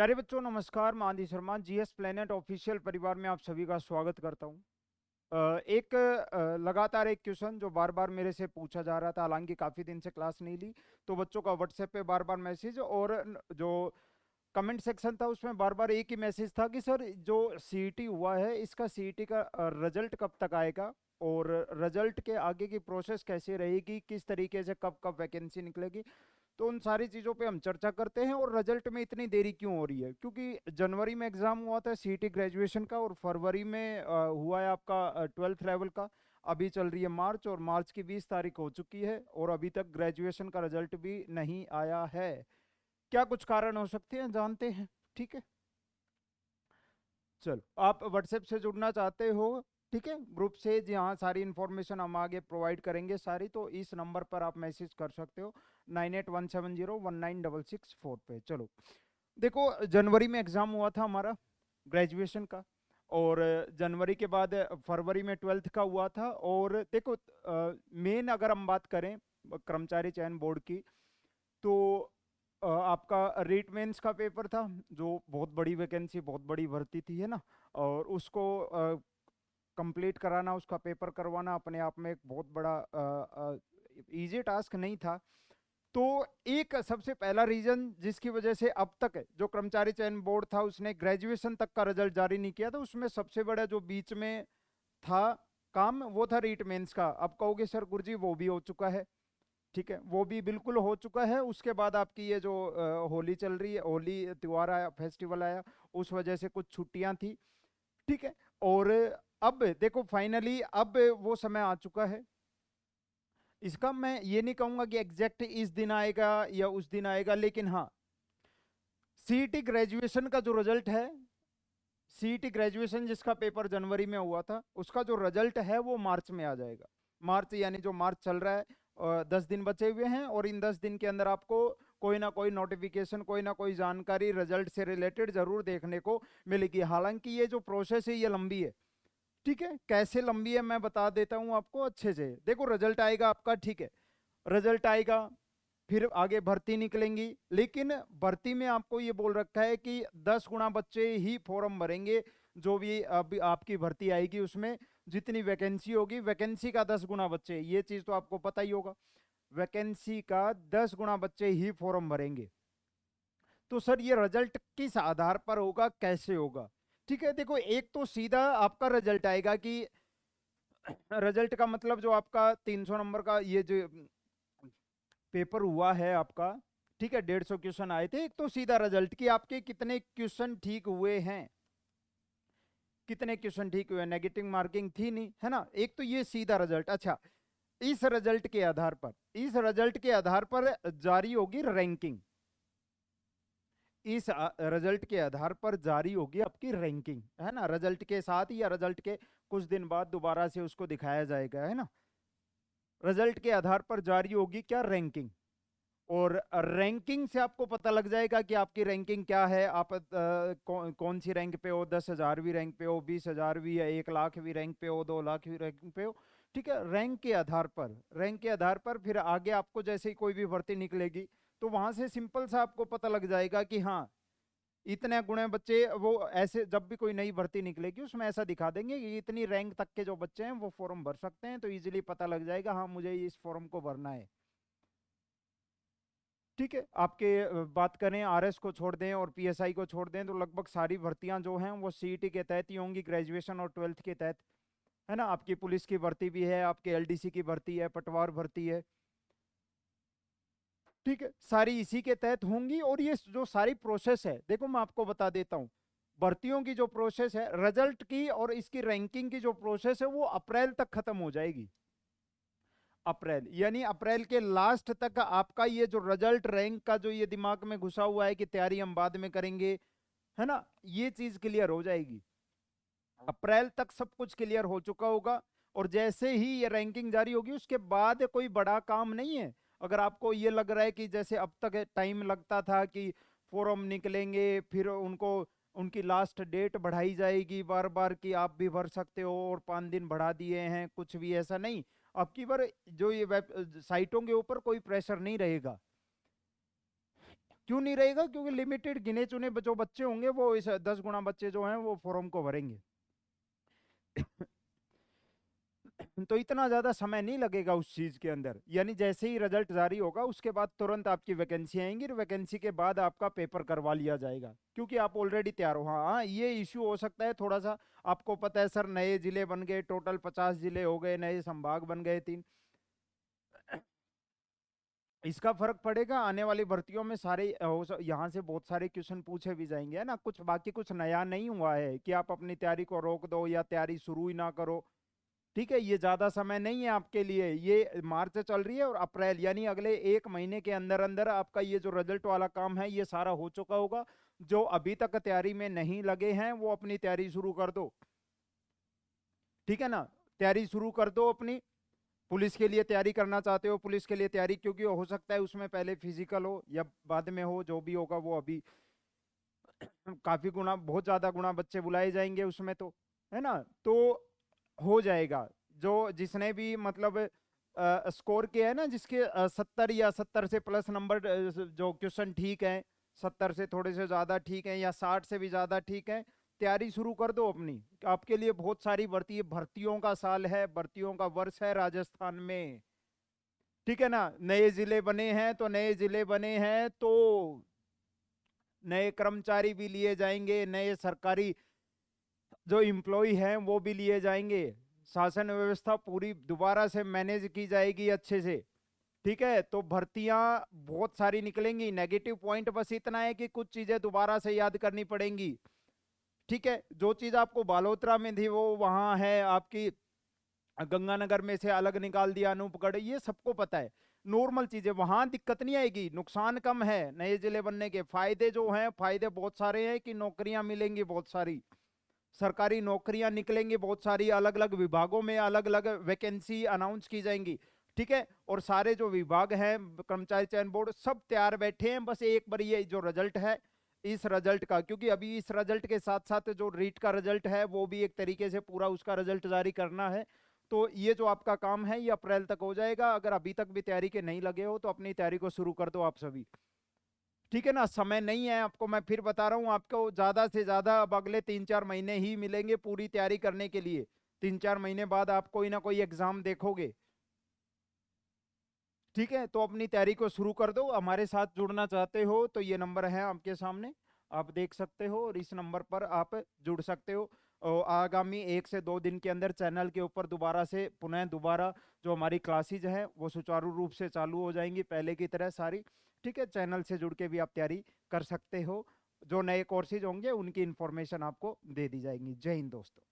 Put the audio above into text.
प्यारे बच्चों नमस्कार। मैं आदि शर्मा जीएस प्लेनेट ऑफिशियल परिवार में आप सभी का स्वागत करता हूं। लगातार एक क्वेश्चन जो बार बार मेरे से पूछा जा रहा था, हालांकि काफ़ी दिन से क्लास नहीं ली, तो बच्चों का व्हाट्सएप पे बार बार मैसेज और जो कमेंट सेक्शन था उसमें बार बार एक ही मैसेज था कि सर जो सीईटी हुआ है इसका सीईटी का रिजल्ट कब तक आएगा और रिजल्ट के आगे की प्रोसेस कैसे रहेगी, किस तरीके से कब कब वैकेंसी निकलेगी। तो उन सारी चीज़ों पे हम चर्चा करते हैं। और रिजल्ट में इतनी देरी क्यों हो रही है? क्योंकि जनवरी में एग्ज़ाम हुआ था सीईटी ग्रेजुएशन का और फरवरी में हुआ है आपका 12th लेवल का। अभी चल रही है मार्च और मार्च की 20 तारीख हो चुकी है और अभी तक ग्रेजुएशन का रिजल्ट भी नहीं आया है। क्या कुछ कारण हो सकते हैं, जानते हैं। ठीक है, चलो आप व्हाट्सएप से जुड़ना चाहते हो, ठीक है, ग्रुप से जहाँ सारी इन्फॉर्मेशन हम आगे प्रोवाइड करेंगे सारी, तो इस नंबर पर आप मैसेज कर सकते हो 9817019664 पे। चलो देखो, जनवरी में एग्ज़ाम हुआ था हमारा ग्रेजुएशन का और जनवरी के बाद फरवरी में 12th का हुआ था। और देखो मेन अगर हम बात करें कर्मचारी चयन बोर्ड की, तो आपका रीट मेंस का पेपर था जो बहुत बड़ी वैकेंसी, बहुत बड़ी भर्ती थी, है ना। और उसको कंप्लीट कराना, उसका पेपर करवाना अपने आप में एक बहुत बड़ा इजी टास्क नहीं था। तो एक सबसे पहला रीजन जिसकी वजह से अब तक जो कर्मचारी चयन बोर्ड था उसने ग्रेजुएशन तक का रिजल्ट जारी नहीं किया था, उसमें सबसे बड़ा जो बीच में था काम वो था रीट मेंस का। अब कहोगे सर गुरुजी वो भी हो चुका है, ठीक है, वो भी बिल्कुल हो चुका है। उसके बाद आपकी ये जो होली चल रही है, होली त्योहार आया, फेस्टिवल आया, उस वजह से कुछ छुट्टियां थी, ठीक है। और अब देखो फाइनली अब वो समय आ चुका है। इसका मैं ये नहीं कहूंगा कि एग्जैक्ट इस दिन आएगा या उस दिन आएगा, लेकिन हाँ सीईटी ग्रेजुएशन का जो रिजल्ट है, सीईटी ग्रेजुएशन जिसका पेपर जनवरी में हुआ था उसका जो रिजल्ट है वो मार्च में आ जाएगा। मार्च यानी जो मार्च चल रहा है, 10 दिन बचे हुए हैं और इन 10 दिन के अंदर आपको कोई ना कोई नोटिफिकेशन, कोई ना कोई जानकारी रिजल्ट से रिलेटेड जरूर देखने को मिलेगी। हालांकि ये जो प्रोसेस है ये लंबी है, ठीक है। कैसे लंबी है मैं बता देता हूँ आपको अच्छे से। देखो रिजल्ट आएगा आपका, ठीक है, रिजल्ट आएगा, फिर आगे भर्ती निकलेंगी, लेकिन भर्ती में आपको ये बोल रखा है कि 10 गुना बच्चे ही फॉर्म भरेंगे। जो भी अभी आपकी भर्ती आएगी उसमें जितनी वैकेंसी होगी, वैकेंसी का 10 गुना बच्चे, ये चीज तो आपको पता ही होगा, वैकेंसी का 10 गुना बच्चे ही फॉर्म भरेंगे। तो सर ये रिजल्ट किस आधार पर होगा, कैसे होगा? ठीक है, देखो एक तो सीधा आपका रिजल्ट आएगा कि रिजल्ट का मतलब जो आपका 300 नंबर का ये जो पेपर हुआ है आपका, ठीक है, 150 क्वेश्चन आए थे। एक तो सीधा रिजल्ट कि आपके कितने क्वेश्चन ठीक हुए हैं, कितने क्वेश्चन ठीक हुए, नेगेटिव मार्किंग थी नहीं, है ना। एक तो ये सीधा रिजल्ट। अच्छा, इस रिजल्ट के आधार पर, इस रिजल्ट के आधार पर जारी होगी रैंकिंग, इस रिजल्ट के आधार पर जारी होगी आपकी रैंकिंग, है ना। रिजल्ट के साथ ही या रिजल्ट के कुछ दिन बाद दोबारा से उसको दिखाया जाएगा, है ना। रिजल्ट के आधार पर जारी होगी क्या, रैंकिंग। और रैंकिंग से आपको पता लग जाएगा कि आपकी रैंकिंग क्या है, आप कौन सी रैंक पे हो, 10,000वीं रैंक पे हो, 20,000वीं या 1,00,000वीं रैंक पे हो, 2,00,000वीं रैंक पे हो, ठीक है। रैंक के आधार पर, रैंक के आधार पर फिर आगे आपको जैसे ही कोई भी भर्ती निकलेगी तो वहां से सिंपल सा आपको पता लग जाएगा कि हाँ इतने गुणे बच्चे, वो ऐसे जब भी कोई नई भर्ती निकलेगी उसमें ऐसा दिखा देंगे कि इतनी रैंक तक के जो बच्चे हैं वो फॉर्म भर सकते हैं, तो इजीली पता लग जाएगा हाँ मुझे इस फॉर्म को भरना है, ठीक है। आपके बात करें आरएस को छोड़ दें और पीएसआई को छोड़ दें तो लगभग सारी भर्तियां जो हैं वो सीईटी के तहत ही होंगी, ग्रेजुएशन और 12th के तहत, है ना। आपकी पुलिस की भर्ती भी है, आपके एलडीसी की भर्ती है, पटवार भर्ती है, ठीक है, सारी इसी के तहत होंगी। और ये जो सारी प्रोसेस है, देखो मैं आपको बता देता हूँ, भर्तियों की जो प्रोसेस है, रिजल्ट की और इसकी रैंकिंग की जो प्रोसेस है वो अप्रैल तक खत्म हो जाएगी। अप्रैल यानी अप्रैल के लास्ट तक आपका ये जो रिजल्ट रैंक का जो ये दिमाग में घुसा हुआ है कि तैयारी हम बाद में करेंगे, है ना, ये चीज क्लियर हो जाएगी। अप्रैल तक सब कुछ क्लियर हो चुका होगा। और जैसे ही ये रैंकिंग जारी होगी उसके बाद कोई बड़ा काम नहीं है। अगर आपको ये लग रहा है कि जैसे अब तक टाइम लगता था कि फॉर्म निकलेंगे फिर उनको, उनकी लास्ट डेट बढ़ाई जाएगी बार बार कि आप भी भर सकते हो और 5 दिन बढ़ा दिए हैं, कुछ भी ऐसा नहीं। अब की बार जो ये वेब साइटों के ऊपर कोई प्रेशर नहीं रहेगा, क्यों नहीं रहेगा? क्योंकि लिमिटेड गिने चुने जो बच्चे होंगे वो इस 10 गुना बच्चे जो हैं वो फॉर्म को भरेंगे। तो इतना ज्यादा समय नहीं लगेगा उस चीज के अंदर, यानी जैसे ही रिजल्ट जारी होगा उसके बाद तुरंत आपकी वैकेंसी आएंगी और वैकेंसी के बाद आपका पेपर करवा लिया जाएगा, क्योंकि आप ऑलरेडी तैयार हो। हाँ हाँ, ये इश्यू हो सकता है थोड़ा सा, आपको पता है सर नए जिले बन गए, टोटल 50 जिले हो गए, नए संभाग बन गए 3, इसका फर्क पड़ेगा आने वाली भर्तियों में। सारे यहाँ से बहुत सारे क्वेश्चन पूछे भी जाएंगे, है ना, कुछ बाकी कुछ नया नहीं हुआ है कि आप अपनी तैयारी को रोक दो या तैयारी शुरू ही ना करो। ठीक है, ये ज्यादा समय नहीं है आपके लिए, ये मार्च चल रही है और अप्रैल, यानी अगले 1 महीने के अंदर अंदर आपका ये जो रिजल्ट वाला काम है ये सारा हो चुका होगा। जो अभी तक तैयारी में नहीं लगे हैं वो अपनी तैयारी शुरू कर दो, ठीक है ना, तैयारी शुरू कर दो अपनी। पुलिस के लिए तैयारी करना चाहते हो, पुलिस के लिए तैयारी, क्योंकि हो सकता है उसमें पहले फिजिकल हो या बाद में हो, जो भी होगा वो अभी काफी गुना, बहुत ज्यादा गुना बच्चे बुलाए जाएंगे उसमें, तो है ना, तो हो जाएगा। जो जिसने भी मतलब स्कोर किया है ना, जिसके 70 या 70 से प्लस नंबर, जो क्वेश्चन ठीक है, 70 से थोड़े से ज्यादा ठीक है या 60 से भी ज्यादा ठीक है, तैयारी शुरू कर दो अपनी। आपके लिए बहुत सारी भर्तियों का साल है, भर्तियों का वर्ष है राजस्थान में, ठीक है ना। नए जिले बने हैं तो नए जिले बने हैं तो नए कर्मचारी भी लिए जाएंगे, नए सरकारी जो इम्प्लॉय हैं वो भी लिए जाएंगे, शासन व्यवस्था पूरी दोबारा से मैनेज की जाएगी अच्छे से, ठीक है। तो भर्तियां बहुत सारी निकलेंगी, नेगेटिव पॉइंट बस इतना है कि कुछ चीजें दोबारा से याद करनी पड़ेंगी, ठीक है। जो चीज आपको बालोतरा में थी वो वहां है आपकी गंगानगर में से अलग निकाल दिया अनूपगढ़, ये सबको पता है, नॉर्मल चीजें, वहां दिक्कत नहीं आएगी, नुकसान कम है नए जिले बनने के, फायदे जो हैं फायदे बहुत सारे हैं कि नौकरियां मिलेंगी बहुत सारी, सरकारी नौकरियां निकलेंगी बहुत सारी, अलग अलग विभागों में अलग अलग वैकेंसी अनाउंस की जाएंगी, ठीक है। और सारे जो विभाग हैं, कर्मचारी चयन बोर्ड सब तैयार बैठे हैं, बस एक बार ये जो रिजल्ट है इस रिजल्ट का, क्योंकि अभी इस रिजल्ट के साथ साथ जो रीट का रिजल्ट है वो भी एक तरीके से पूरा उसका रिजल्ट जारी करना है। तो ये जो आपका काम है ये अप्रैल तक हो जाएगा। अगर अभी तक भी तैयारी के नहीं लगे हो तो अपनी तैयारी को शुरू कर दो आप सभी, ठीक है ना। समय नहीं है आपको, मैं फिर बता रहा हूँ आपको, ज्यादा से ज्यादा अब अगले 3-4 महीने ही मिलेंगे पूरी तैयारी करने के लिए, 3-4 महीने बाद आप कोई ना कोई एग्जाम देखोगे, ठीक है। तो अपनी तैयारी को शुरू कर दो। हमारे साथ जुड़ना चाहते हो तो ये नंबर है आपके सामने, आप देख सकते हो और इस नंबर पर आप जुड़ सकते हो। और आगामी 1 से 2 दिन के अंदर चैनल के ऊपर दोबारा से पुनः दोबारा जो हमारी क्लासेज हैं वो सुचारू रूप से चालू हो जाएंगी पहले की तरह सारी, ठीक है। चैनल से जुड़ के भी आप तैयारी कर सकते हो, जो नए कोर्सेज होंगे उनकी इंफॉर्मेशन आपको दे दी जाएंगी। जय हिंद दोस्तों।